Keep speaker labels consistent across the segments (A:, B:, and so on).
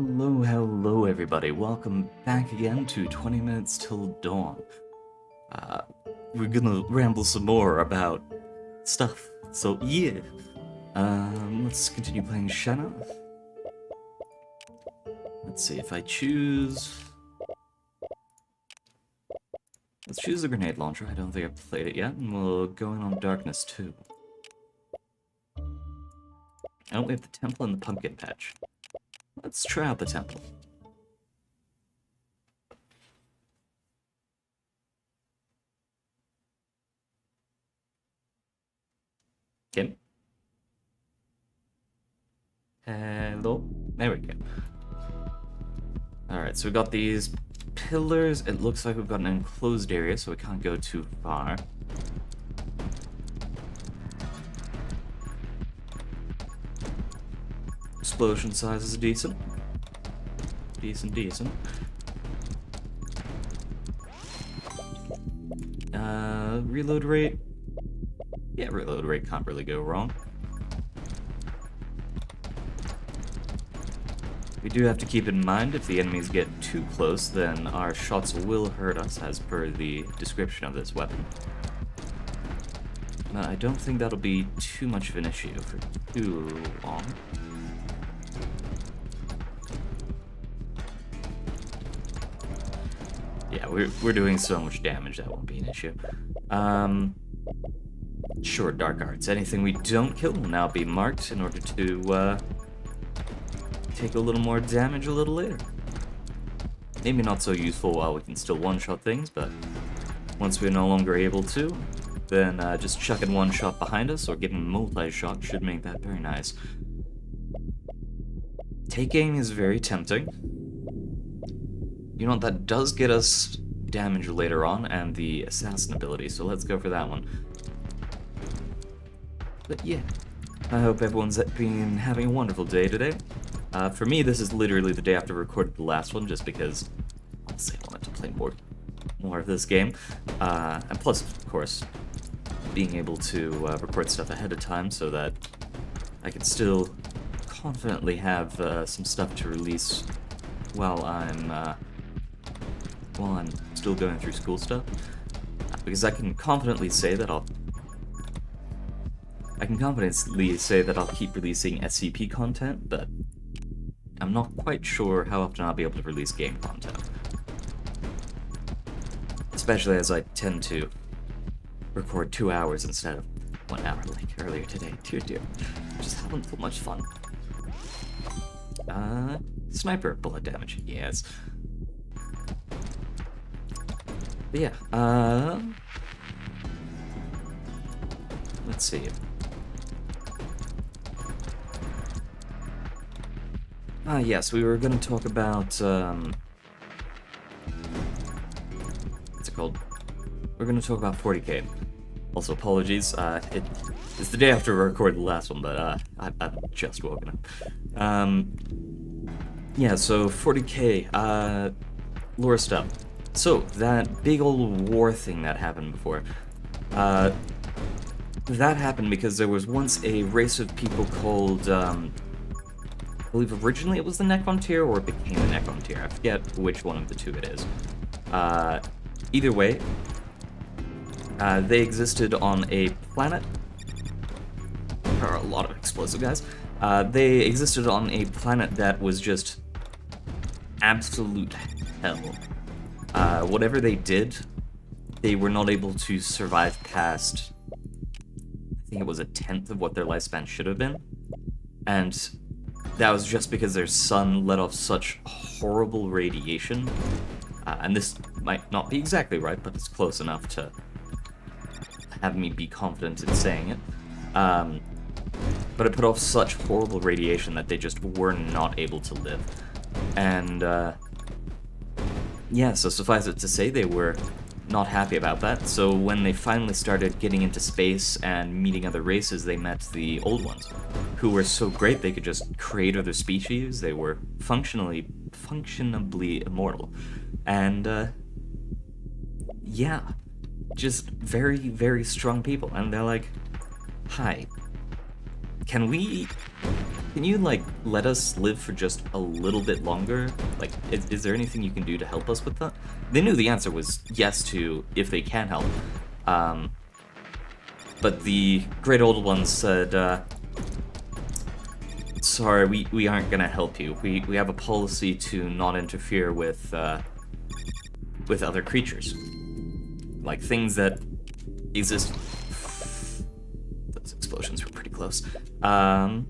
A: Hello everybody, welcome back again to 20 Minutes Till Dawn. We're gonna ramble some more about stuff, so yeah. Let's continue playing Shanna. Let's see, if I choose... Let's choose a grenade launcher, I don't think I've played it yet, and we'll go in on Darkness 2. Oh, we have the temple and the pumpkin patch. Let's try out the temple. Kim? Hello? There we go. Alright, so we got these pillars. It looks like we've got an enclosed area, so we can't go too far. Explosion size is decent. Decent. Reload rate. Yeah, reload rate can't really go wrong. We do have to keep in mind if the enemies get too close, then our shots will hurt us as per the description of this weapon. But I don't think that'll be too much of an issue for too long. Yeah, we're doing so much damage that won't be an issue. Sure, Dark Arts. Anything we don't kill will now be marked in order to take a little more damage a little later. Maybe not so useful while we can still one-shot things, but once we're no longer able to, then just chucking one shot behind us or getting multi-shot should make that very nice. Taking is very tempting. You know, that does get us damage later on, and the assassin ability, so let's go for that one. But yeah, I hope everyone's been having a wonderful day today. For me, this is literally the day after I recorded the last one, just because honestly, I wanted to play more of this game. And plus, of course, being able to record stuff ahead of time so that I can still confidently have some stuff to release while I'm still going through school stuff, because I can confidently say that I'll keep releasing SCP content, but I'm not quite sure how often I'll be able to release game content. Especially as I tend to record 2 hours instead of 1 hour like earlier today. Dear. Just haven't put much fun. Sniper bullet damage, yes. But yeah, let's see. Yes, we were going to talk about, what's it called? We're going to talk about 40k. Also, apologies, it's the day after I recorded the last one, but, I've just woken up. Yeah, so 40k, lore stuff. So, that big old war thing that happened before, that happened because there was once a race of people called, I believe originally it was the Necrontyr, or it became the Necrontyr. I forget which one of the two it is. Either way, they existed on a planet. There are a lot of explosive guys. They existed on a planet that was just absolute hell. Whatever they did, they were not able to survive past, I think it was 1/10 of what their lifespan should have been. And that was just because their sun let off such horrible radiation. And this might not be exactly right, but it's close enough to have me be confident in saying it. But it put off such horrible radiation that they just were not able to live. And, yeah, so suffice it to say, they were not happy about that. So when they finally started getting into space and meeting other races, they met the old ones, who were so great they could just create other species. They were functionably immortal. And, yeah, just very, very strong people. And they're like, hi, can we can you, like, let us live for just a little bit longer? Like, is there anything you can do to help us with that? They knew the answer was yes to if they can help. But the Great Old Ones said, sorry, we aren't gonna help you. We have a policy to not interfere with other creatures. Like, things that exist... Those explosions were pretty close. Yeah,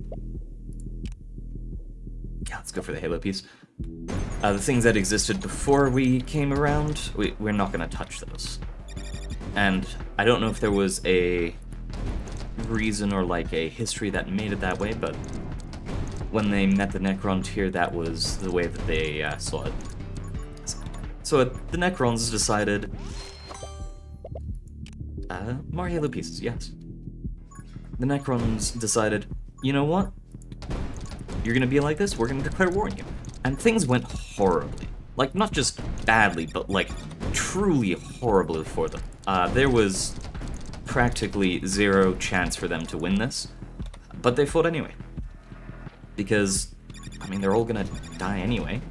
A: let's go for the Halo piece. The things that existed before we came around, we're not going to touch those. And I don't know if there was a reason or like a history that made it that way, but when they met the Necrons here, that was the way that they saw it. So the Necrons decided... more Halo pieces, yes. The Necrons decided, you know what? You're gonna be like this, we're gonna declare war on you. And things went horribly. Like, not just badly, but, like, truly horribly for them. There was practically zero chance for them to win this, but they fought anyway. Because, I mean, they're all gonna die anyway.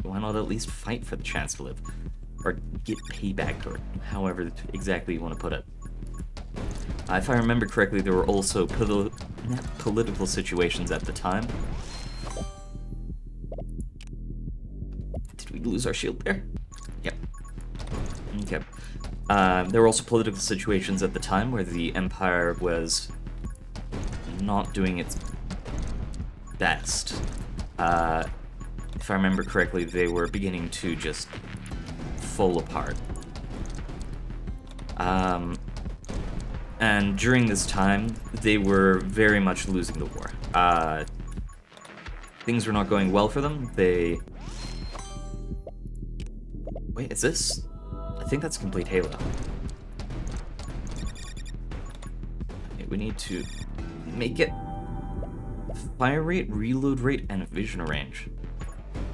A: Why not at least fight for the chance to live? Or get payback, or however exactly you want to put it. If I remember correctly, there were also political situations at the time. Did we lose our shield there? Yep. Okay. There were also political situations at the time where the Empire was not doing its best. If I remember correctly, they were beginning to just fall apart. And during this time, they were very much losing the war. Things were not going well for them. Wait, is this? I think that's complete Halo. Okay, we need to make it fire rate, reload rate, and vision range.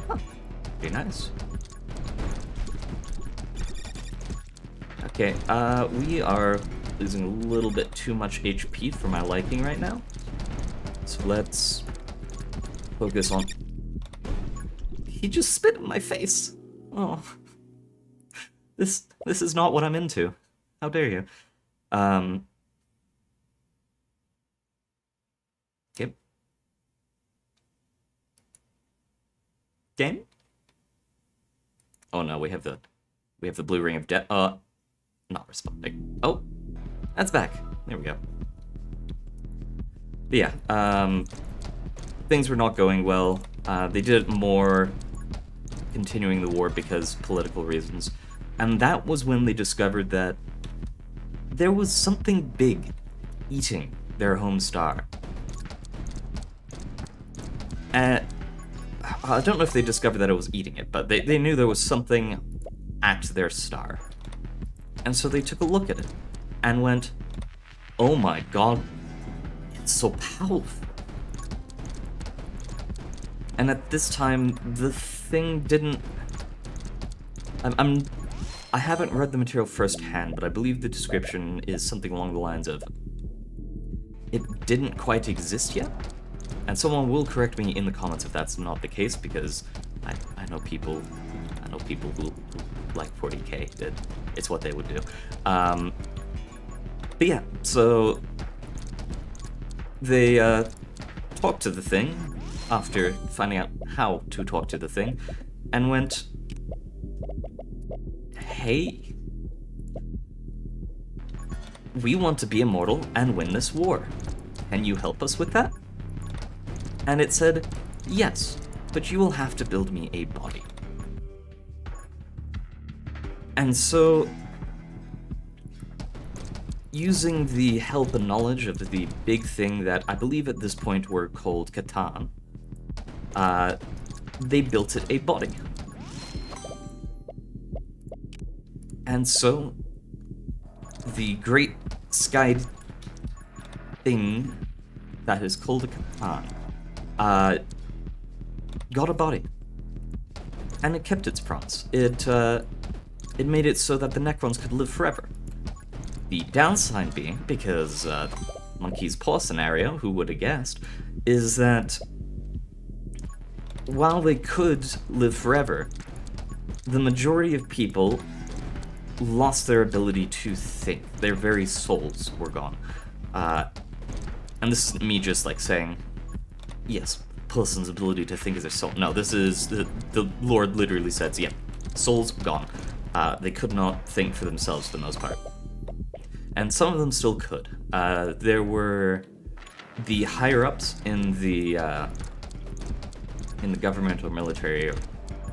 A: Huh, pretty nice. Okay, we are losing a little bit too much HP for my liking right now. So let's focus on... He just spit in my face! Oh. This is not what I'm into. How dare you? Okay. Game? Oh no, we have the blue ring of death. Not responding. Oh, that's back. There we go. But yeah, things were not going well. They did it more continuing the war because political reasons. And that was when they discovered that there was something big eating their home star. I don't know if they discovered that it was eating it, but they knew there was something at their star. And so they took a look at it and went, oh my god, it's so powerful. And at this time, the thing didn't... I haven't read the material firsthand, but I believe the description is something along the lines of, it didn't quite exist yet. And someone will correct me in the comments if that's not the case, because I know people who like 40k. It's what they would do. But yeah, so they talked to the thing after finding out how to talk to the thing, and went, hey, we want to be immortal and win this war. Can you help us with that? And it said, yes, but you will have to build me a body. And so, using the help and knowledge of the big thing that I believe at this point were called Catan, they built it a body. And so, the great sky thing that is called a Catan got a body. And it kept its promise. It made it so that the Necrons could live forever. The downside being, because Monkey's Paw scenario, who would have guessed, is that while they could live forever, the majority of people lost their ability to think. Their very souls were gone. And this is me just like saying, yes, person's ability to think is their soul. No, this is, the Lord literally says, yeah, souls gone. They could not think for themselves for the most part. And some of them still could. There were the higher-ups in the government or military or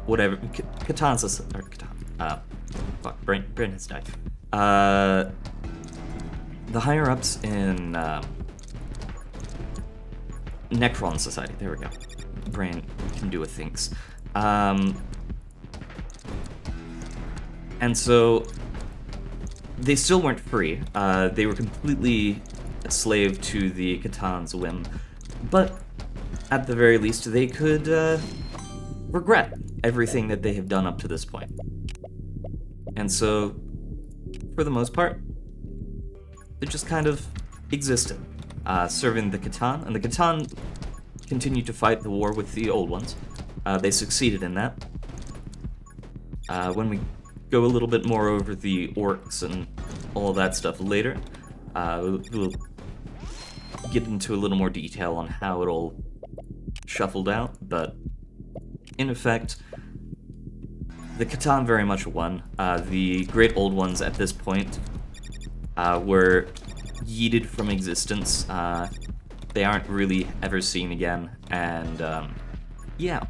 A: whatever. Katan's or Catan. Fuck, brain has died. The higher-ups in Necron Society. There we go. Brain can do what thinks. And so they still weren't free. They were completely a slave to the Catan's whim. But at the very least, they could regret everything that they have done up to this point. And so, for the most part, they just kind of existed, serving the Catan, and the Catan continued to fight the war with the old ones. They succeeded in that. When we go a little bit more over the orcs and all of that stuff later, we'll get into a little more detail on how it all shuffled out, but in effect, the Catan very much won. The Great Old Ones at this point were yeeted from existence. They aren't really ever seen again, and yeah.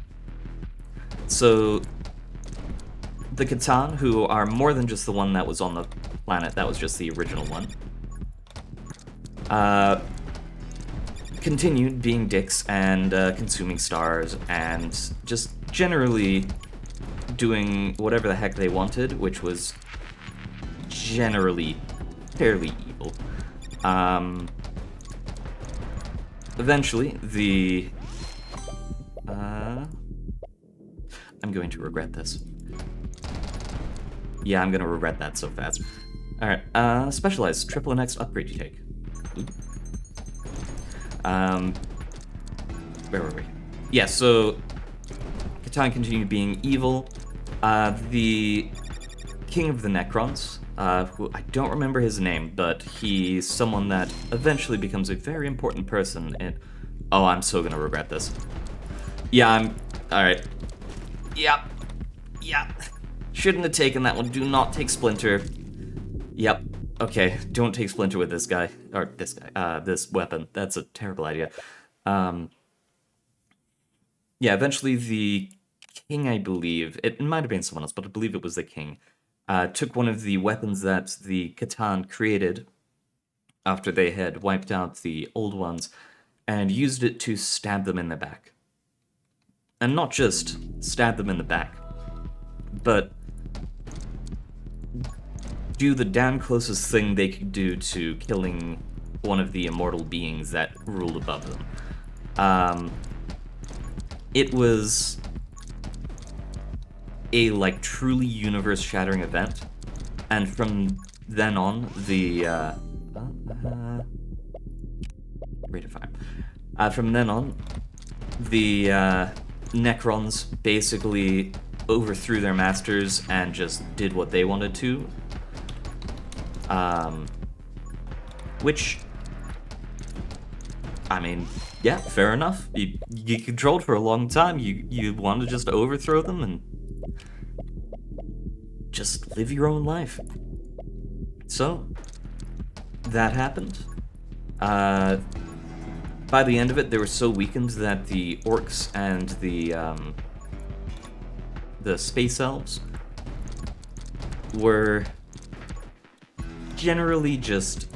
A: So the Catan, who are more than just the one that was on the planet, that was just the original one, continued being dicks and consuming stars and just generally doing whatever the heck they wanted, which was generally fairly evil. Eventually, the... I'm going to regret this. Yeah, I'm gonna regret that so fast. Alright, specialized, triple and X upgrade you take. Where were we? Yeah, so Catan continued being evil. The King of the Necrons, who I don't remember his name, but he's someone that eventually becomes a very important person in... Oh, I'm so gonna regret this. Yeah, alright. Yep. Shouldn't have taken that one. Do not take Splinter. Yep. Okay, don't take Splinter with this guy. Or this guy. This weapon. That's a terrible idea. Yeah, eventually the king, I believe, it might have been someone else, but I believe it was the king, took one of the weapons that the Catan created after they had wiped out the old ones, and used it to stab them in the back. And not just stab them in the back, but do the damn closest thing they could do to killing one of the immortal beings that ruled above them. It was a, like, truly universe-shattering event, and from then on, the, rate of fire. From then on, the, Necrons basically overthrew their masters and just did what they wanted to. Which, I mean, yeah, fair enough. You controlled for a long time. You want to just overthrow them and just live your own life. So, that happened. By the end of it, they were so weakened that the orcs and the space elves were generally just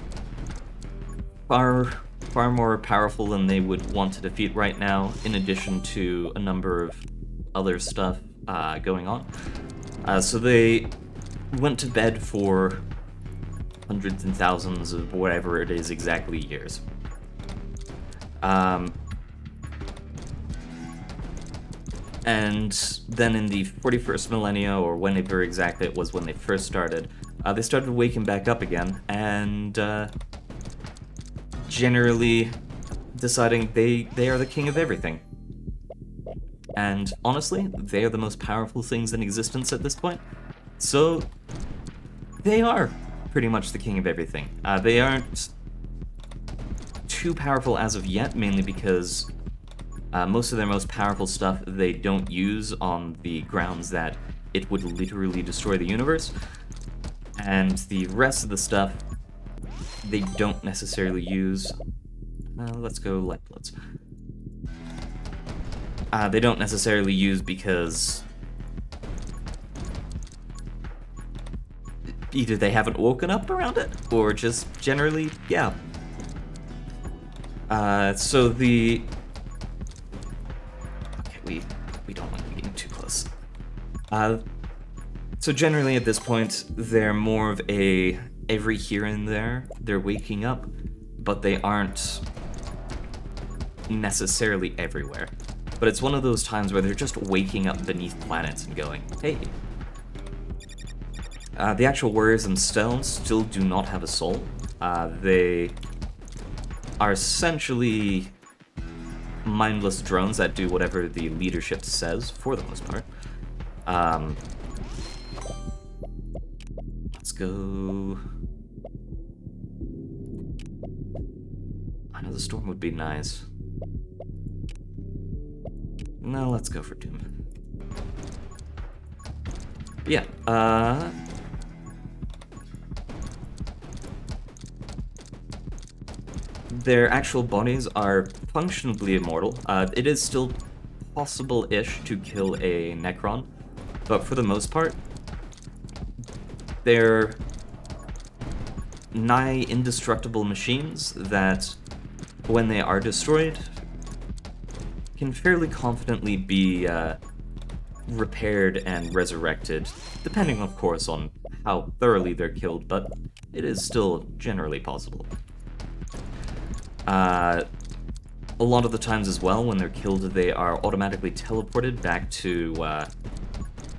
A: far more powerful than they would want to defeat right now, in addition to a number of other stuff going on. So they went to bed for hundreds and thousands of whatever it is exactly years. And then in the 41st millennia, or whenever exactly it was when they first started, they started waking back up again, and generally deciding they are the king of everything. and honestly, they are the most powerful things in existence at this point. So, they are pretty much the king of everything. They aren't too powerful as of yet, mainly because most of their most powerful stuff they don't use on the grounds that it would literally destroy the universe, and the rest of the stuff they don't necessarily use. Let's go Lightbloods. They don't necessarily use because either they haven't woken up around it, or just generally, yeah. So the... Okay, we don't want to be getting too close. So generally at this point, they're more of a every here and there, they're waking up, but they aren't necessarily everywhere. But it's one of those times where they're just waking up beneath planets and going, hey. The actual warriors themselves still do not have a soul. They are essentially mindless drones that do whatever the leadership says, for the most part. Let's go... I know the storm would be nice. No, let's go for Doom. Yeah, their actual bodies are functionally immortal. It is still possible-ish to kill a Necron, but for the most part, they're nigh indestructible machines that, when they are destroyed, can fairly confidently be repaired and resurrected, depending, of course, on how thoroughly they're killed, but it is still generally possible. A lot of the times as well, when they're killed, they are automatically teleported back to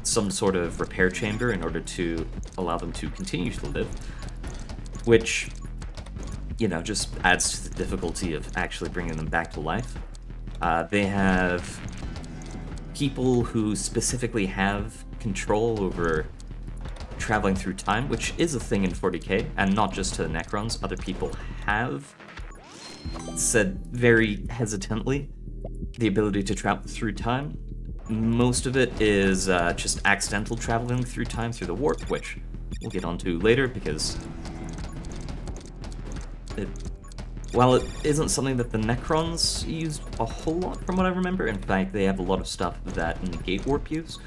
A: some sort of repair chamber in order to allow them to continue to live, which, you know, just adds to the difficulty of actually bringing them back to life. They have people who specifically have control over traveling through time, which is a thing in 40k, and not just to the Necrons. Other people have said very hesitantly the ability to travel through time. Most of it is just accidental traveling through time through the warp, which we'll get onto later, because while it isn't something that the Necrons used a whole lot from what I remember, in fact they have a lot of stuff that negate warp use,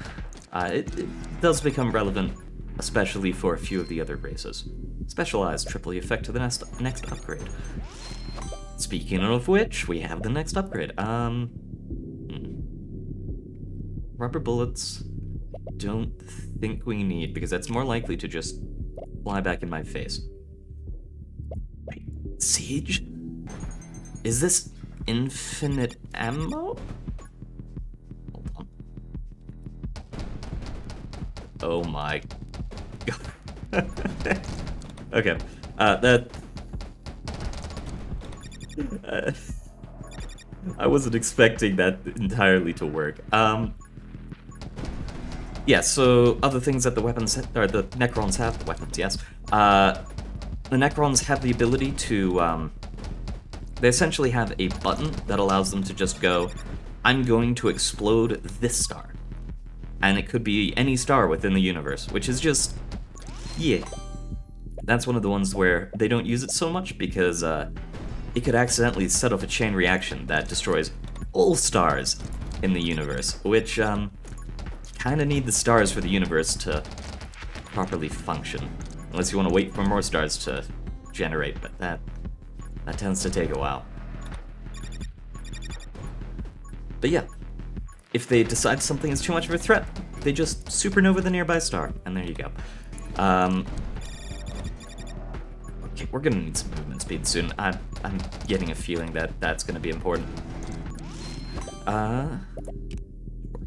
A: it does become relevant, especially for a few of the other races. Specialized triply effect to the next upgrade. Speaking of which, we have the next upgrade. Rubber bullets, don't think we need, because that's more likely to just fly back in my face. Wait, Siege? Is this infinite ammo? Hold on. Oh my god. Okay, that... I wasn't expecting that entirely to work. Yeah, so other things that the weapons, or the Necrons have, the weapons, yes. The Necrons have the ability to, they essentially have a button that allows them to just go, I'm going to explode this star. And it could be any star within the universe, which is just, yeah. That's one of the ones where they don't use it so much because, it could accidentally set off a chain reaction that destroys all stars in the universe, which, kind of need the stars for the universe to properly function. Unless you want to wait for more stars to generate, but that tends to take a while. But yeah, if they decide something is too much of a threat, they just supernova the nearby star, and there you go. Okay, we're gonna need some movement speed soon. I'm getting a feeling that that's gonna be important.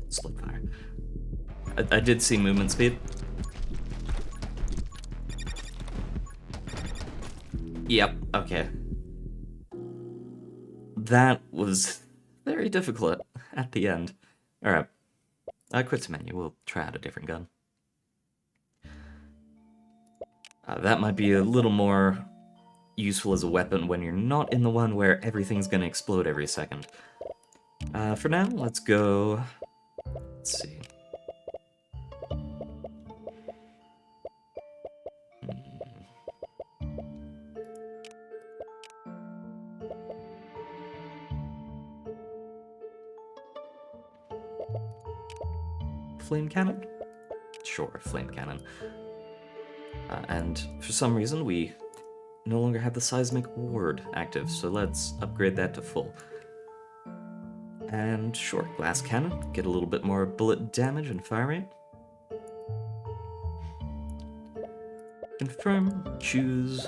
A: Slip fire. I did see movement speed. Yep, okay. That was very difficult at the end. Alright. Quit the menu. We'll try out a different gun. That might be a little more useful as a weapon when you're not in the one where everything's gonna explode every second. For now, let's go... Let's see. Flame cannon? Sure, flame cannon. And for some reason, we no longer have the seismic ward active, so let's upgrade that to full. And sure, glass cannon, get a little bit more bullet damage and fire rate. Confirm, choose,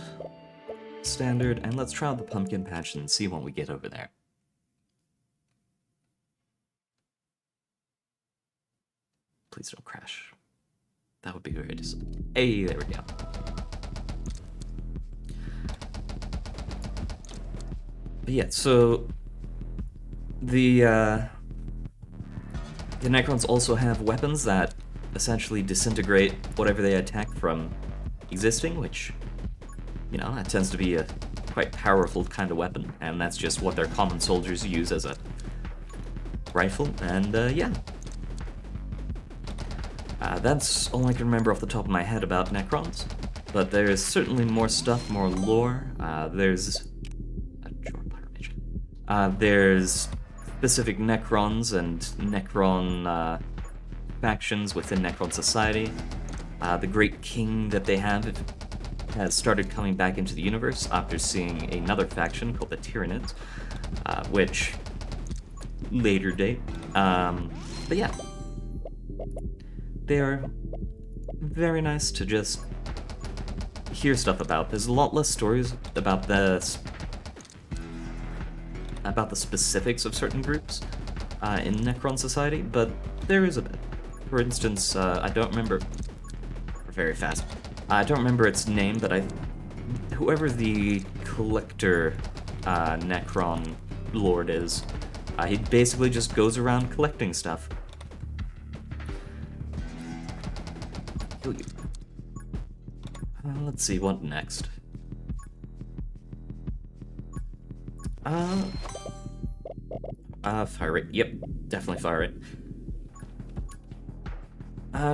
A: standard, and let's try out the pumpkin patch and see what we get over there. Please don't crash. That would be very Hey, there we go. But yeah, so the Necrons also have weapons that essentially disintegrate whatever they attack from existing, which, you know, that tends to be a quite powerful kind of weapon, and that's just what their common soldiers use as a rifle, and yeah. That's all I can remember off the top of my head about Necrons, but there's certainly more stuff, more lore. There's specific Necrons and Necron factions within Necron society. The Great King that they have has started coming back into the universe after seeing another faction called the Tyranids, which later date. But yeah. They are very nice to just hear stuff about. There's a lot less stories about the specifics of certain groups in Necron society, but there is a bit. For instance, I don't remember very fast. I don't remember its name, but whoever the collector Necron lord is, he basically just goes around collecting stuff. Let's see, what next? Fire rate. Yep, definitely fire rate.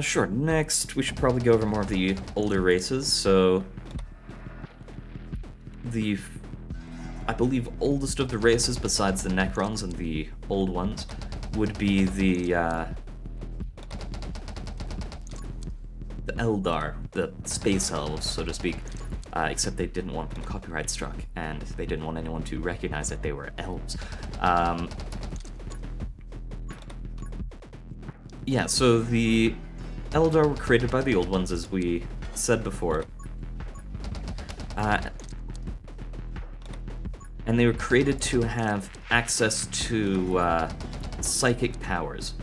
A: Sure, next we should probably go over more of the older races, so... I believe oldest of the races, besides the Necrons and the old ones, would be the Eldar, the space elves, so to speak, except they didn't want them copyright struck, and they didn't want anyone to recognize that they were elves. Yeah, so the Eldar were created by the old ones, as we said before. And they were created to have access to psychic powers.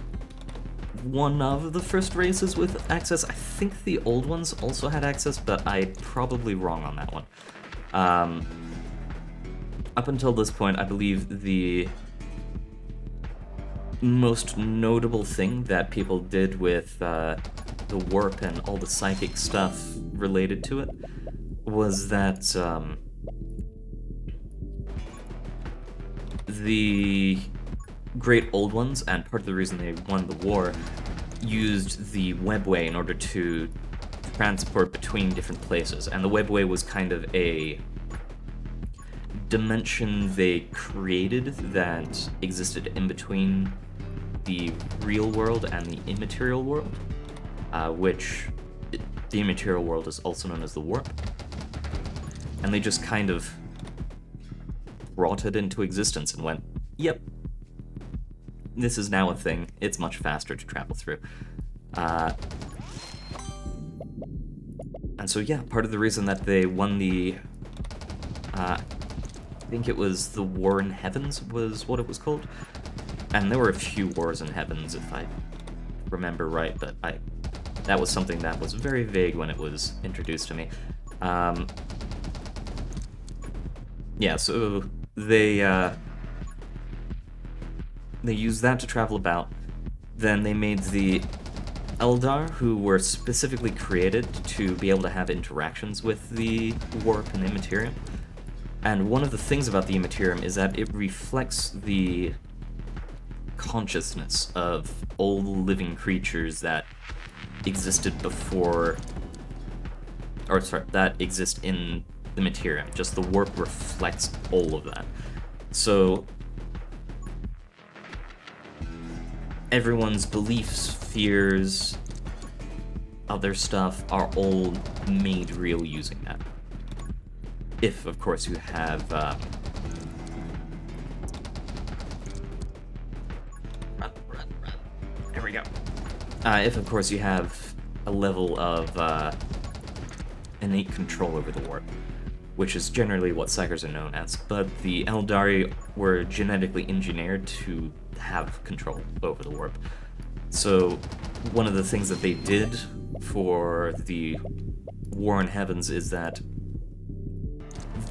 A: One of the first races with access. I think the old ones also had access, but I'm probably wrong on that one. Up until this point, I believe the most notable thing that people did with the warp and all the psychic stuff related to it was that the Great Old Ones, and part of the reason they won the war, used the webway in order to transport between different places. And the webway was kind of a dimension they created that existed in between the real world and the immaterial world, which the immaterial world is also known as the warp. And they just kind of brought it into existence and went, yep, this is now a thing. It's much faster to travel through. And so yeah, part of the reason that they won the, I think it was the War in Heavens was what it was called. And there were a few wars in Heavens, if I remember right, but that was something that was very vague when it was introduced to me. Yeah, so they use that to travel about, Then they made the Eldar, who were specifically created to be able to have interactions with the warp and the Immaterium. And one of the things about the Immaterium is that it reflects the consciousness of all the living creatures that existed before, or sorry, that exist in the Materium. Just the warp reflects all of that. So everyone's beliefs, fears, other stuff are all made real using that. If, of course, you have run. There we go. If, of course, you have a level of innate control over the warp, which is generally what Psychers are known as. But the Eldari were genetically engineered to have control over the warp. So one of the things that they did for the War in Heavens is that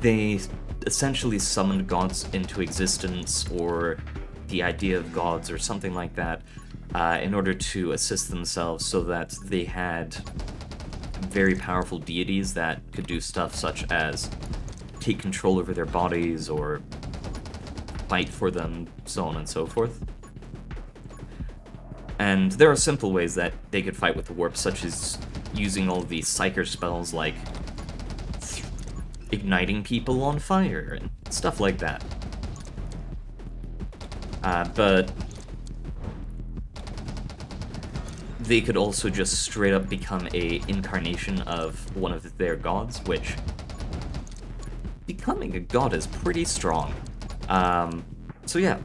A: they essentially summoned gods into existence, or the idea of gods or something like that, in order to assist themselves, so that they had very powerful deities that could do stuff such as take control over their bodies or fight for them, so on and so forth. And there are simple ways that they could fight with the warp, such as using all these psyker spells like igniting people on fire and stuff like that. But they could also just straight up become a incarnation of one of their gods, which becoming a god is pretty strong. So yeah,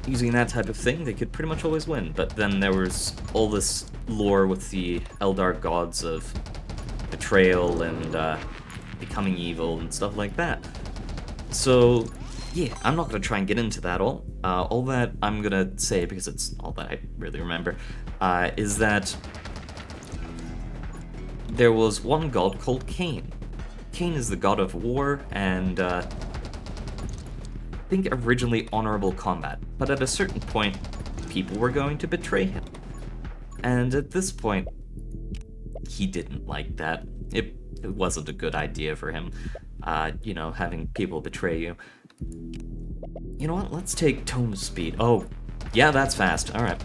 A: using that type of thing, they could pretty much always win. But then there was all this lore with the Eldar gods of betrayal and becoming evil and stuff like that. So yeah, I'm not going to try and get into that all. All that I'm going to say, because it's all that I really remember, is that there was one god called Cain. Cain is the god of war and I think originally honorable combat, but at a certain point, people were going to betray him. And at this point, he didn't like that. It wasn't a good idea for him, you know, having people betray you. You know what, let's take tome speed. Oh, yeah, that's fast, alright.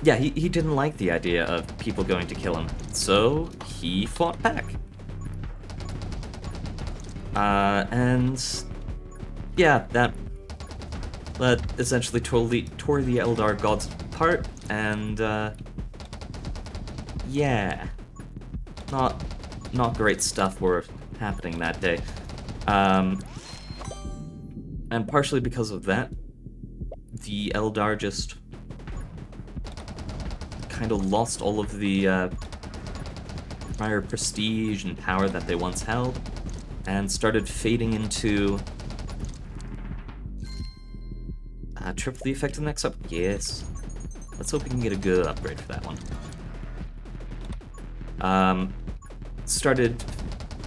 A: Yeah, he didn't like the idea of people going to kill him, so he fought back. And yeah, that essentially tore the Eldar gods apart, and yeah, not great stuff were happening that day. And partially because of that, the Eldar just kind of lost all of the prior prestige and power that they once held, and started fading into triple the effect in the next up. Yes. Let's hope we can get a good upgrade for that one. Started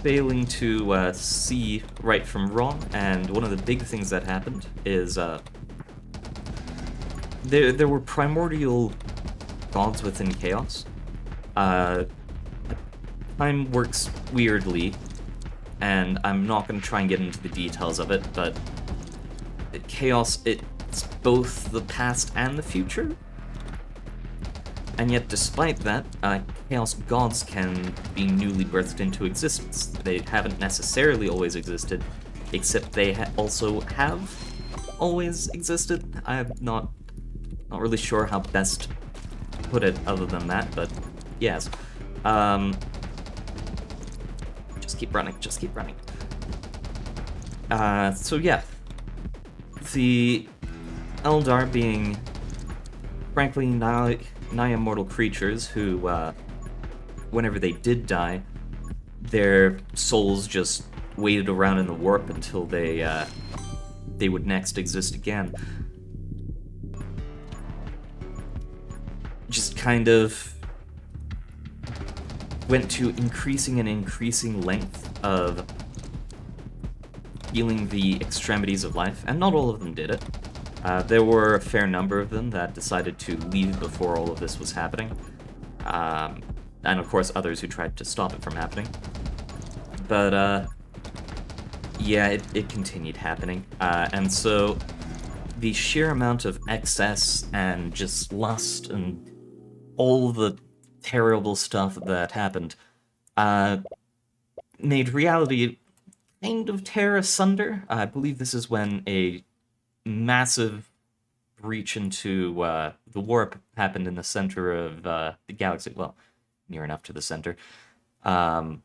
A: failing to see right from wrong, and one of the big things that happened is there were primordial gods within chaos. Time works weirdly, and I'm not going to try and get into the details of it, but chaos, it's both the past and the future. And yet, despite that, chaos gods can be newly birthed into existence. They haven't necessarily always existed, except they also have always existed. I'm not really sure how best to put it other than that, but yes. Just keep running, just keep running. So yeah, the Eldar being, frankly, nigh immortal creatures who, whenever they did die, their souls just waited around in the warp until they would next exist again. Just kind of went to increasing and increasing length of feeling the extremities of life, and not all of them did it. There were a fair number of them that decided to leave before all of this was happening. And of course others who tried to stop it from happening. But, yeah, it continued happening. And so the sheer amount of excess and just lust and all the terrible stuff that happened made reality kind of tear asunder. I believe this is when a massive breach into the warp happened in the center of the galaxy. Well, near enough to the center. Yeah,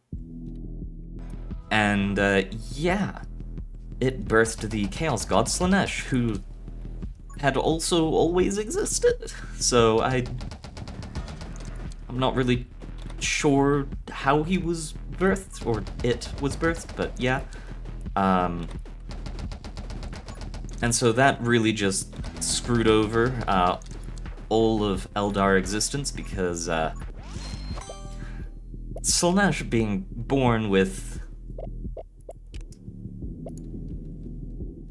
A: it birthed the Chaos God Slanesh, who had also always existed. So I'm not really sure how he was birthed, or it was birthed, but yeah. And so that really just screwed over all of Eldar existence, because Slanesh being born with...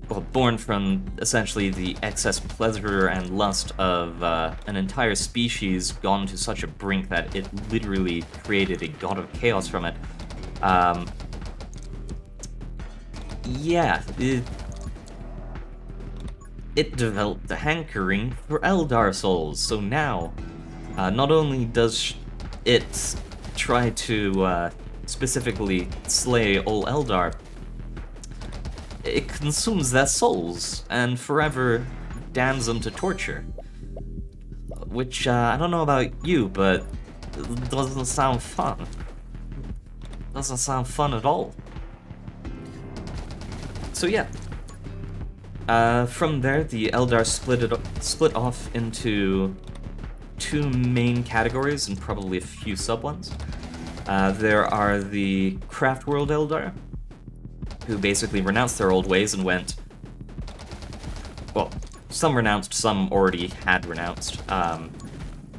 A: well, born from essentially the excess pleasure and lust of an entire species gone to such a brink that it literally created a god of chaos from it. Yeah, it developed a hankering for Eldar souls, so now, not only does it try to specifically slay all Eldar, it consumes their souls and forever damns them to torture. Which, I don't know about you, but it doesn't sound fun. Doesn't sound fun at all. So yeah. From there, the Eldar split off into two main categories and probably a few sub-ones. There are the Craft World Eldar, who basically renounced their old ways and went... well, some renounced, some already had renounced.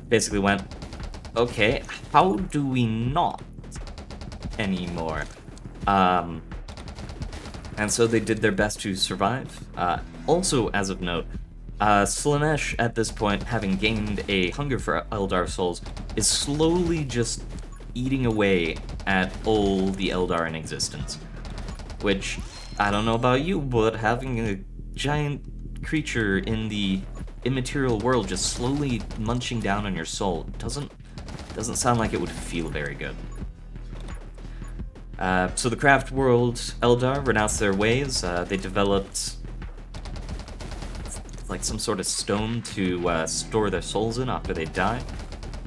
A: Basically went, okay, how do we not anymore? And so they did their best to survive. Also, as of note, Slanesh, at this point, having gained a hunger for Eldar souls, is slowly just eating away at all the Eldar in existence. Which, I don't know about you, but having a giant creature in the immaterial world just slowly munching down on your soul doesn't sound like it would feel very good. So the Craft World Eldar renounced their ways. They developed like some sort of stone to store their souls in after they die,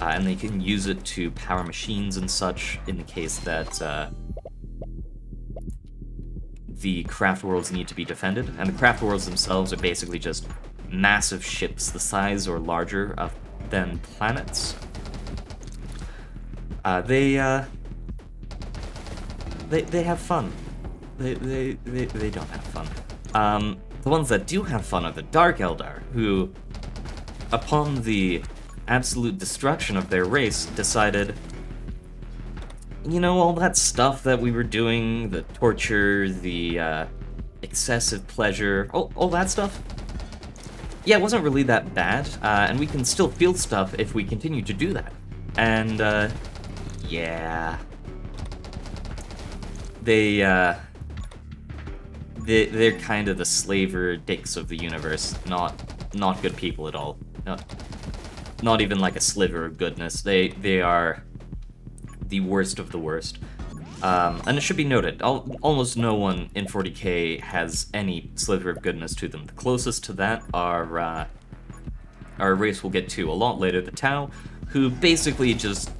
A: and they can use it to power machines and such in the case that the Craft Worlds need to be defended. And the Craft Worlds themselves are basically just massive ships the size or larger than planets. They have fun. They don't have fun. The ones that do have fun are the Dark Eldar, who, upon the absolute destruction of their race, decided, you know, all that stuff that we were doing, the torture, the excessive pleasure, all that stuff, yeah, it wasn't really that bad, and we can still feel stuff if we continue to do that. And, yeah... They're kind of the slaver dicks of the universe, not good people at all. Not even like a sliver of goodness. They are the worst of the worst. And it should be noted, almost no one in 40k has any sliver of goodness to them. The closest to that are our race we'll get to a lot later, the Tau, who basically just,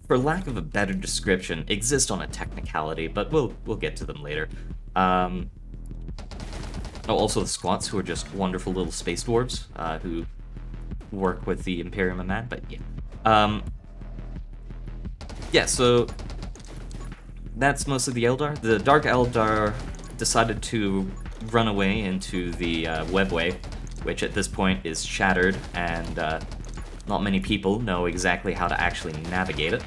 A: for lack of a better description, exist on a technicality, but we'll get to them later. Also the Squats, who are just wonderful little space dwarves, who work with the Imperium and that, but yeah. Yeah, so that's mostly the Eldar. The Dark Eldar decided to run away into the Webway, which at this point is shattered, and not many people know exactly how to actually navigate it.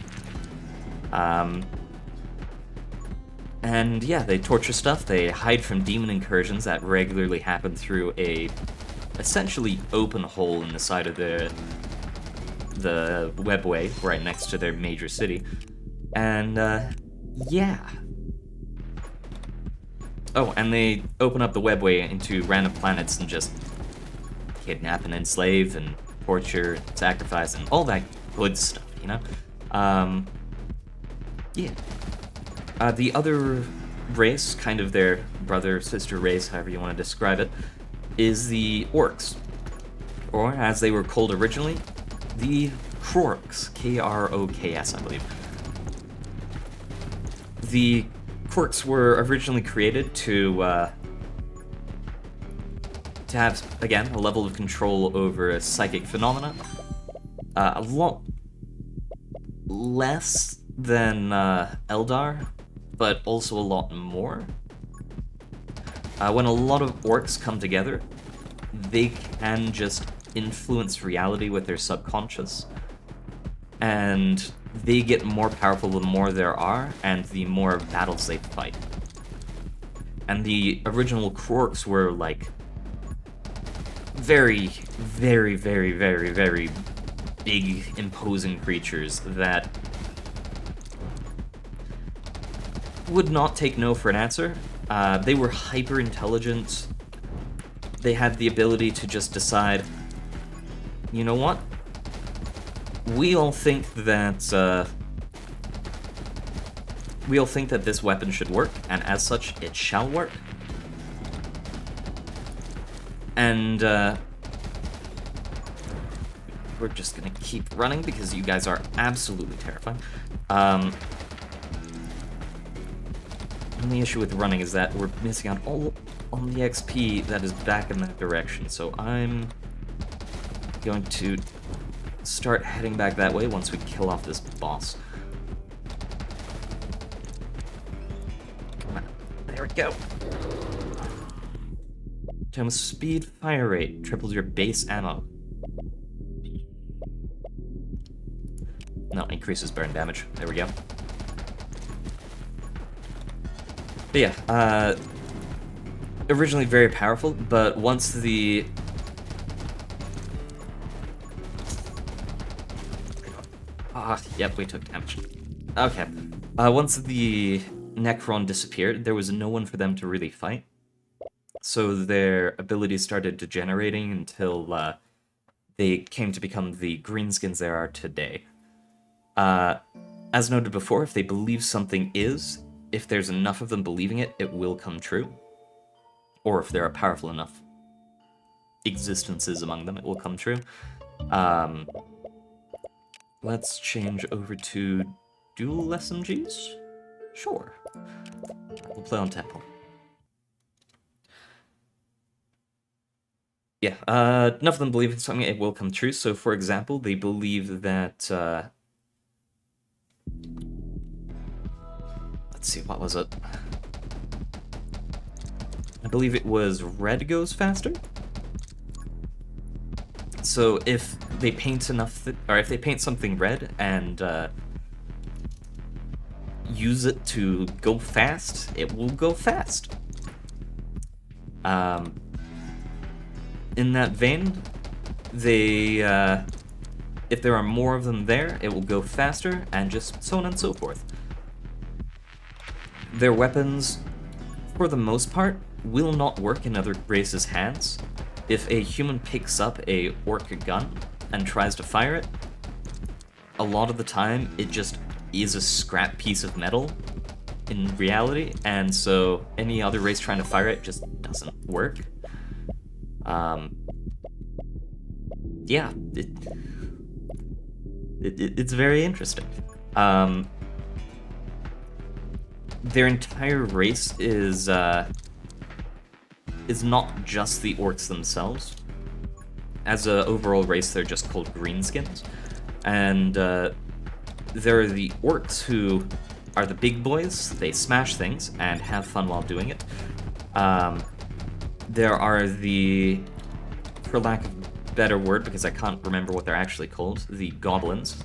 A: And yeah, they torture stuff, they hide from demon incursions that regularly happen through a essentially open hole in the side of the webway right next to their major city. And yeah. Oh, and they open up the webway into random planets and just kidnap and enslave and torture, sacrifice, and all that good stuff, you know? Yeah. The other race, kind of their brother, sister race, however you want to describe it, is the orcs. Or, as they were called originally, the Kroks. K-R-O-K-S, I believe. The Kroks were originally created to have, again, a level of control over psychic phenomena. A lot less than Eldar, but also a lot more. When a lot of orcs come together, they can just influence reality with their subconscious, and they get more powerful the more there are, and the more battles they fight. And the original Kroks were like very, very, very, very, very big, imposing creatures that would not take no for an answer. They were hyper intelligent. They had the ability to just decide, you know what? We all think that this weapon should work, and as such, it shall work. And we're just gonna keep running because you guys are absolutely terrifying. Only issue with running is that we're missing out all on the XP that is back in that direction, so I'm going to start heading back that way once we kill off this boss. Come on. There we go. Tome speed, fire rate, triples your base ammo. No, increases burn damage. There we go. But yeah, originally very powerful, but once the... yep, we took damage. Okay. Once the Necron disappeared, there was no one for them to really fight. So their abilities started degenerating until they came to become the greenskins there are today. As noted before, if they believe something is, if there's enough of them believing it, it will come true. Or if there are powerful enough existences among them, it will come true. Let's change over to dual SMGs? Sure. We'll play on tempo. Yeah, enough of them believe in something, it will come true. So, for example, they believe that... let's see, what was it? I believe it was red goes faster? So if they paint enough, or if they paint something red and use it to go fast, it will go fast. In that vein, they, if there are more of them there, it will go faster, and just so on and so forth. Their weapons, for the most part, will not work in other races' hands. If a human picks up a orc gun and tries to fire it, a lot of the time it just is a scrap piece of metal in reality, and so any other race trying to fire it just doesn't work. Yeah, it's very interesting. Their entire race is not just the orcs themselves. As an overall race, they're just called greenskins. And there are the orcs who are the big boys. They smash things and have fun while doing it. There are the, for lack of a better word, because I can't remember what they're actually called, the goblins.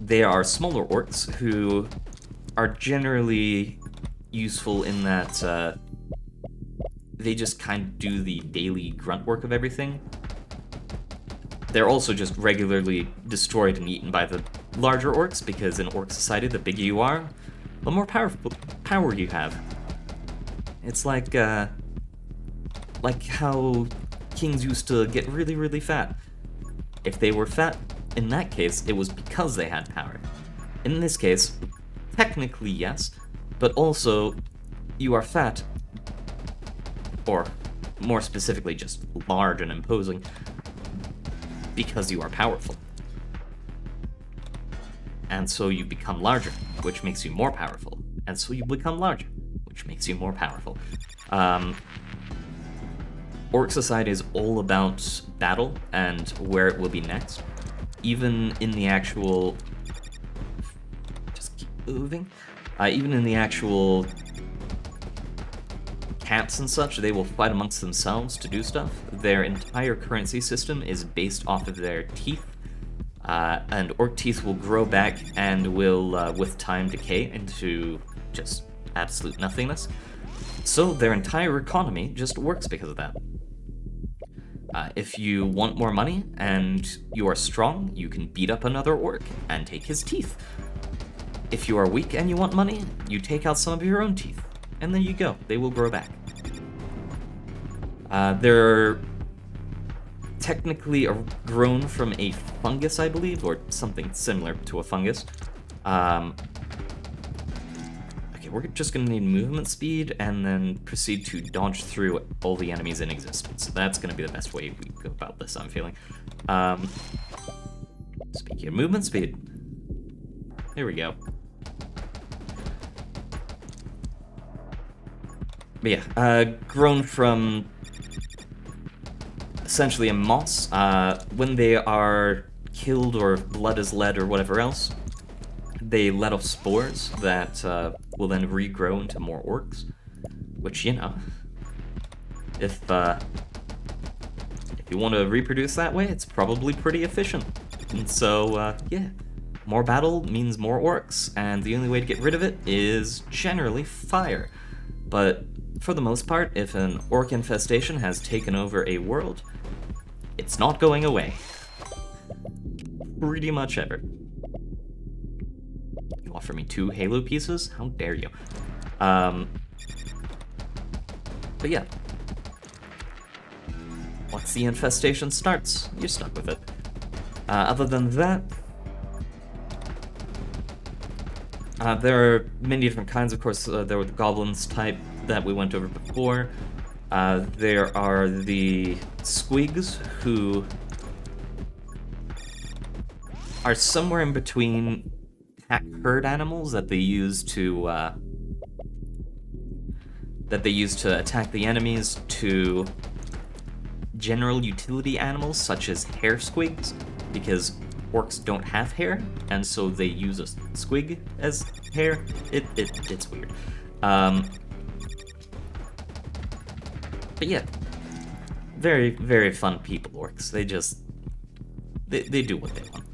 A: They are smaller orcs who are generally useful in that they just kind of do the daily grunt work of everything. They're also just regularly destroyed and eaten by the larger orcs, because in orc society, the bigger you are, the more power you have. It's like how kings used to get really, really fat. If they were fat, in that case, it was because they had power. In this case, technically yes, but also you are fat, or more specifically just large and imposing, because you are powerful. And so you become larger, which makes you more powerful. And so you become larger, which makes you more powerful. Orc society is all about battle and where it will be next. Even in the actual... Just keep moving. Even in the actual camps and such, they will fight amongst themselves to do stuff. Their entire currency system is based off of their teeth. And orc teeth will grow back and will, with time, decay into just absolute nothingness. So their entire economy just works because of that. If you want more money and you are strong, you can beat up another orc and take his teeth. If you are weak and you want money, you take out some of your own teeth, and there you go, they will grow back. They're technically grown from a fungus, I believe, or something similar to a fungus. Okay, we're just gonna need movement speed and then proceed to dodge through all the enemies in existence. That's gonna be the best way we go about this, I'm feeling. Speaking of movement speed, here we go. But yeah, grown from essentially a moss. When they are killed or blood is led or whatever else, they let off spores that will then regrow into more orcs, which, you know, if you want to reproduce that way, it's probably pretty efficient. And so, yeah, more battle means more orcs, and the only way to get rid of it is generally fire. But for the most part, if an orc infestation has taken over a world, it's not going away. Pretty much ever. You offer me 2 Halo pieces? How dare you? But yeah. Once the infestation starts, you're stuck with it. Other than that, there are many different kinds. Of course, there were the goblins type that we went over before. There are the squigs, who are somewhere in between pack herd animals that they use to attack the enemies, to general utility animals such as hair squigs, because orcs don't have hair, and so they use a squig as hair. It's weird. But yeah, very, very fun people, orcs. They just... They do what they want.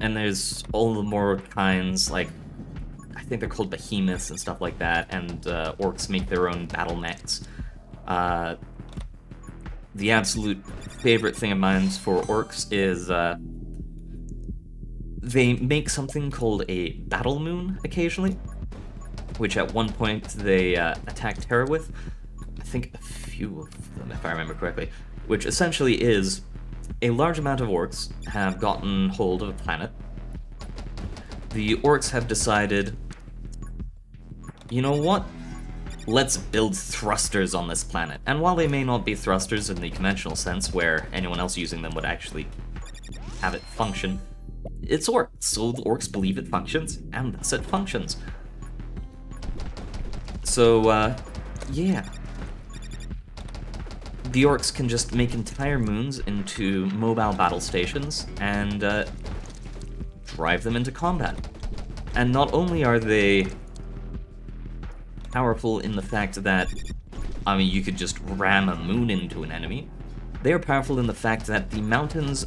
A: And there's all the more kinds, like, I think they're called behemoths and stuff like that, and orcs make their own battle mechs. The absolute favorite thing of mine for orcs is they make something called a battle moon occasionally, which at one point they attack Terra with. I think a few of them, if I remember correctly, which essentially is a large amount of orcs have gotten hold of a planet. The orcs have decided, you know what? Let's build thrusters on this planet. And while they may not be thrusters in the conventional sense, where anyone else using them would actually have it function, it's orcs, so the orcs believe it functions, and thus it functions. So, yeah. The orcs can just make entire moons into mobile battle stations and drive them into combat. And not only are they powerful in the fact that, I mean, you could just ram a moon into an enemy, they are powerful in the fact that the mountains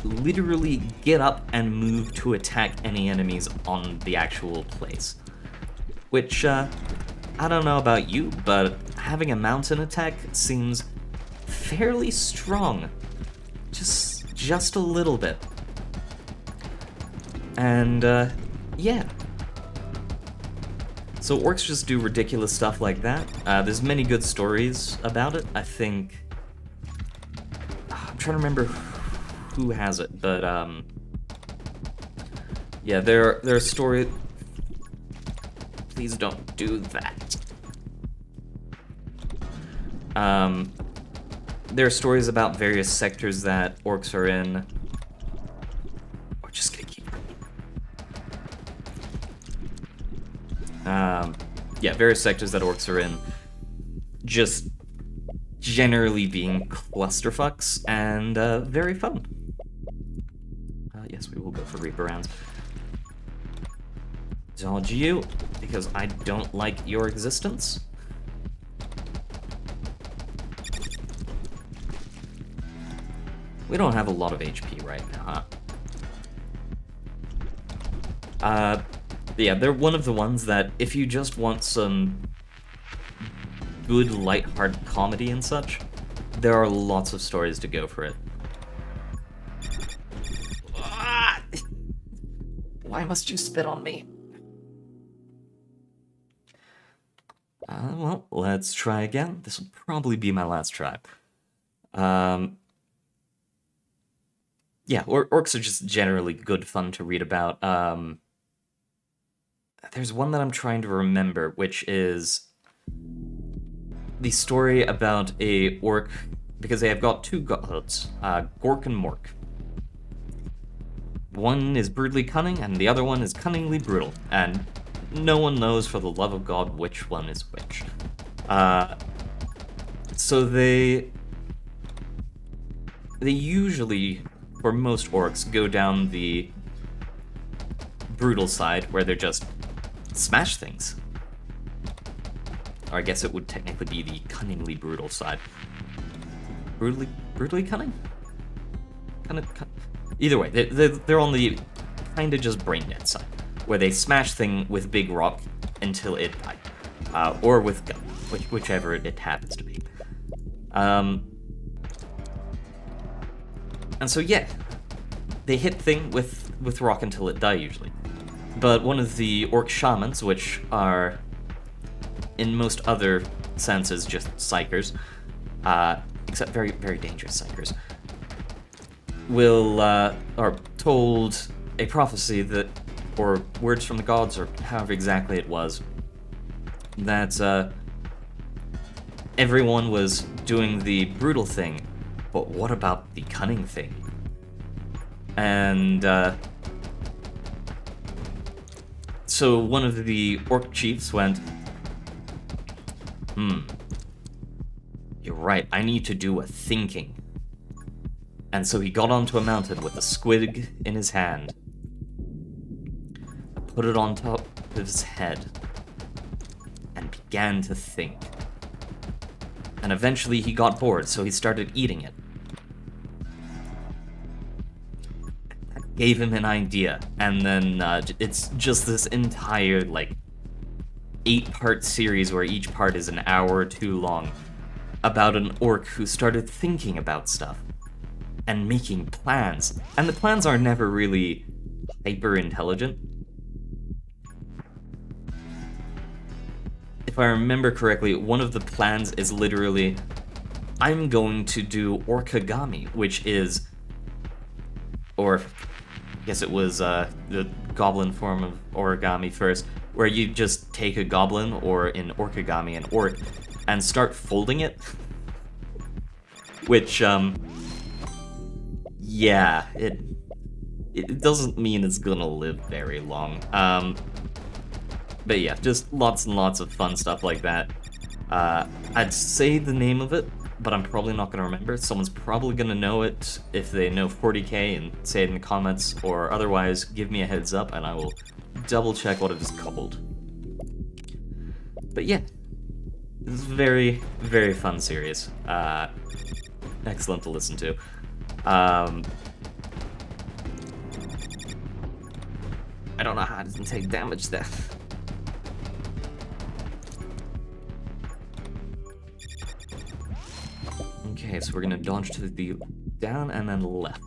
A: literally get up and move to attack any enemies on the actual place. Which, I don't know about you, but having a mountain attack seems fairly strong. Just a little bit. And, yeah. So orcs just do ridiculous stuff like that. There's many good stories about it. I think... I'm trying to remember who has it, but, yeah, there are stories... Please don't do that. There are stories about various sectors that orcs are in. We're just gonna keep... yeah, various sectors that orcs are in. Just generally being clusterfucks and very fun. Yes, we will go for Reaper rounds. Dodge you, because I don't like your existence. We don't have a lot of HP right now, huh? Yeah, they're one of the ones that, if you just want some good, light-hearted comedy and such, there are lots of stories to go for it. Why must you spit on me? Well, let's try again. This will probably be my last try. Yeah, orcs are just generally good fun to read about. There's one that I'm trying to remember, which is the story about a orc, because they have got two gods, Gork and Mork. One is brutally cunning, and the other one is cunningly brutal, and no one knows for the love of God which one is which. So they usually, for most orcs, go down the brutal side, where they're just smash things. Or I guess it would technically be the cunningly brutal side. Brutally cunning? Either way, they're on the kinda just brain dead side, where they smash thing with big rock until it dies. Or with gun, whichever it happens to be. And so yeah, they hit thing with rock until it die usually. But one of the orc shamans, which are in most other senses just psychers, except very, very dangerous psychers, are told a prophecy that, or words from the gods, or however exactly it was, that everyone was doing the brutal thing, but what about the cunning thing? And so one of the orc chiefs went, you're right, I need to do a thinking. And so he got onto a mountain with a squig in his hand, put it on top of his head, and began to think. And eventually he got bored, so he started eating it. That gave him an idea, and then it's just this entire, 8-part series where each part is an hour or two long, about an orc who started thinking about stuff and making plans. And the plans are never really hyper intelligent. If I remember correctly, one of the plans is literally, I'm going to do origami, which is, or I guess it was the goblin form of origami first, where you just take a goblin, or in origami an orc, and start folding it. Which, yeah, it doesn't mean it's gonna live very long. But yeah, just lots and lots of fun stuff like that. I'd say the name of it, but I'm probably not gonna remember. Someone's probably gonna know it if they know 40k and say it in the comments, or otherwise give me a heads up and I will double check what it is called. But yeah, this is a very, very fun series. Excellent to listen to. I don't know how it doesn't take damage there. Okay, so we're gonna dodge to the down and then left.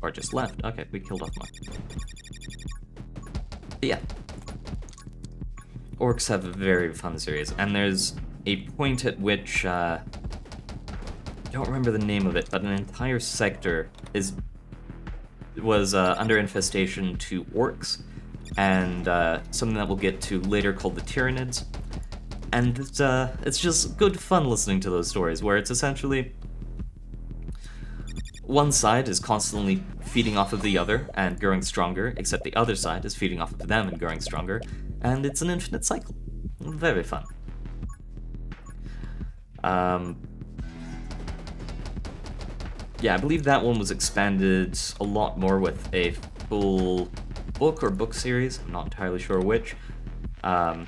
A: Or just left. Okay, we killed off one. But yeah. Orcs have a very fun series, and there's a point at which, I don't remember the name of it, but an entire sector was under infestation to orcs, and something that we'll get to later called the Tyranids. And it's just good fun listening to those stories, where it's essentially one side is constantly feeding off of the other and growing stronger, except the other side is feeding off of them and growing stronger, and it's an infinite cycle. Very fun. Yeah, I believe that one was expanded a lot more with a full book or book series. I'm not entirely sure which. I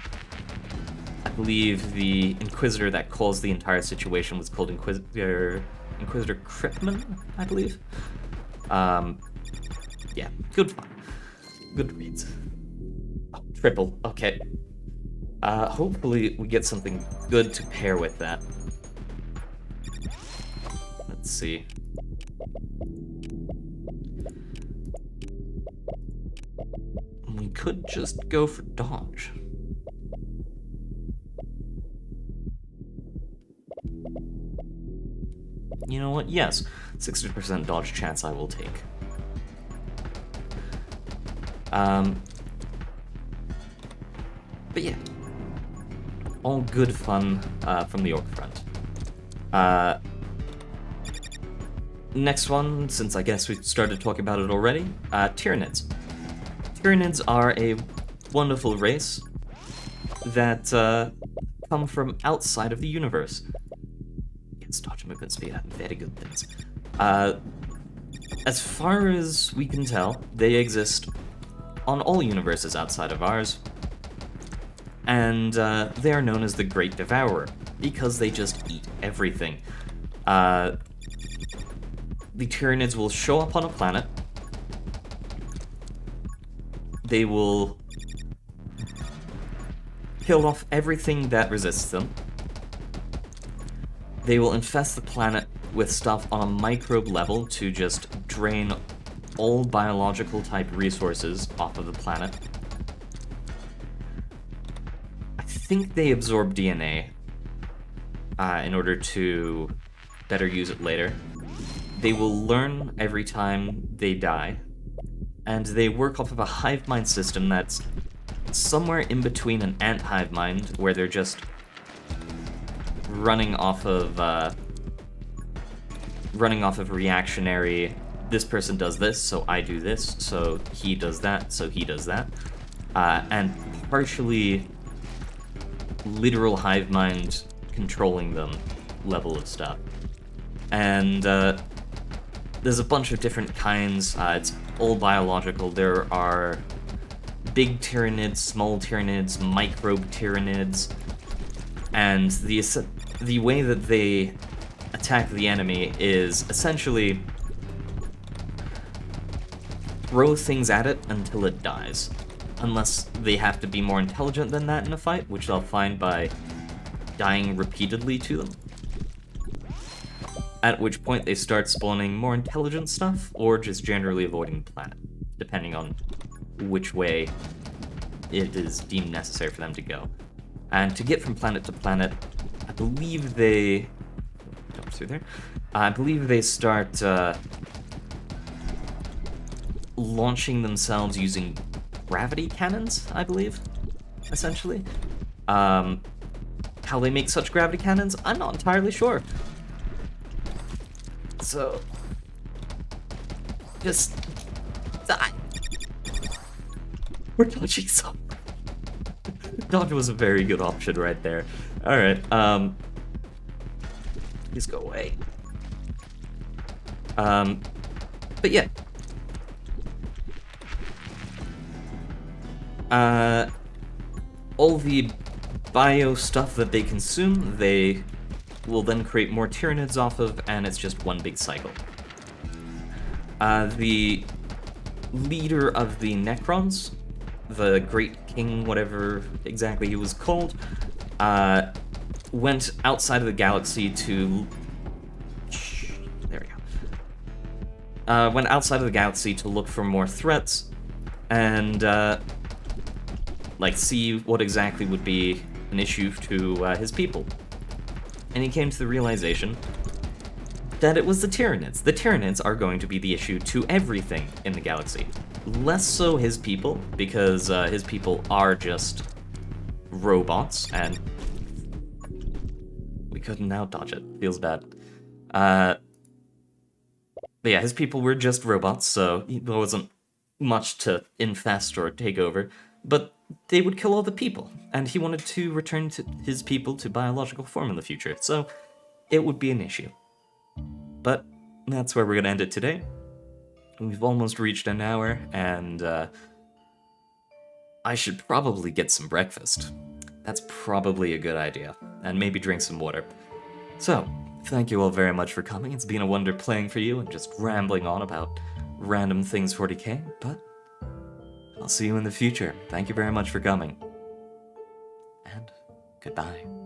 A: believe the Inquisitor that caused the entire situation was called Inquisitor Cripman, I believe. Yeah, good fun. Good reads. Oh, triple, okay. Hopefully we get something good to pair with that. Let's see. We could just go for dodge. You know what? Yes, 60% dodge chance I will take. But yeah, all good fun from the orc front. Next one, since I guess we started talking about it already, Tyranids. Tyranids are a wonderful race that come from outside of the universe. Yes, dodge, movement, speed, very good things. As far as we can tell, they exist on all universes outside of ours, and they are known as the Great Devourer, because they just eat everything. The Tyranids will show up on a planet. They will kill off everything that resists them. They will infest the planet with stuff on a microbe level to just drain all biological type resources off of the planet. I think they absorb DNA in order to better use it later. They will learn every time they die, and they work off of a hive mind system that's somewhere in between an ant hive mind, where they're just running off of reactionary, this person does this, so I do this, so he does that, so he does that, and partially literal hive mind controlling them level of stuff. And there's a bunch of different kinds. It's all biological. There are big Tyranids, small Tyranids, microbe Tyranids, and the way that they attack the enemy is essentially throw things at it until it dies. Unless they have to be more intelligent than that in a fight, which they'll find by dying repeatedly to them. At which point they start spawning more intelligent stuff, or just generally avoiding the planet, depending on which way it is deemed necessary for them to go. And to get from planet to planet, I believe they... Jump through there. I believe they start launching themselves using gravity cannons, I believe, essentially. How they make such gravity cannons, I'm not entirely sure. So, just die. We're dodging some. Dodge was a very good option right there. Alright, please go away. But yeah. All the bio stuff that they consume, they will then create more Tyranids off of, and it's just one big cycle. The leader of the Necrons the Great King, whatever exactly he was called, went outside of the galaxy to... There we go. Went outside of the galaxy to look for more threats, and, like, see what exactly would be an issue to his people. And he came to the realization that it was the Tyranids. The Tyranids are going to be the issue to everything in the galaxy. Less so his people, because his people are just robots, and we couldn't now dodge it. Feels bad. But yeah, his people were just robots, so there wasn't much to infest or take over, but they would kill all the people, and he wanted to return to his people to biological form in the future, so it would be an issue. But that's where we're going to end it today. We've almost reached an hour, and I should probably get some breakfast. That's probably a good idea, and maybe drink some water. So, thank you all very much for coming. It's been a wonder playing for you and just rambling on about random things 40k, but I'll see you in the future. Thank you very much for coming. And goodbye.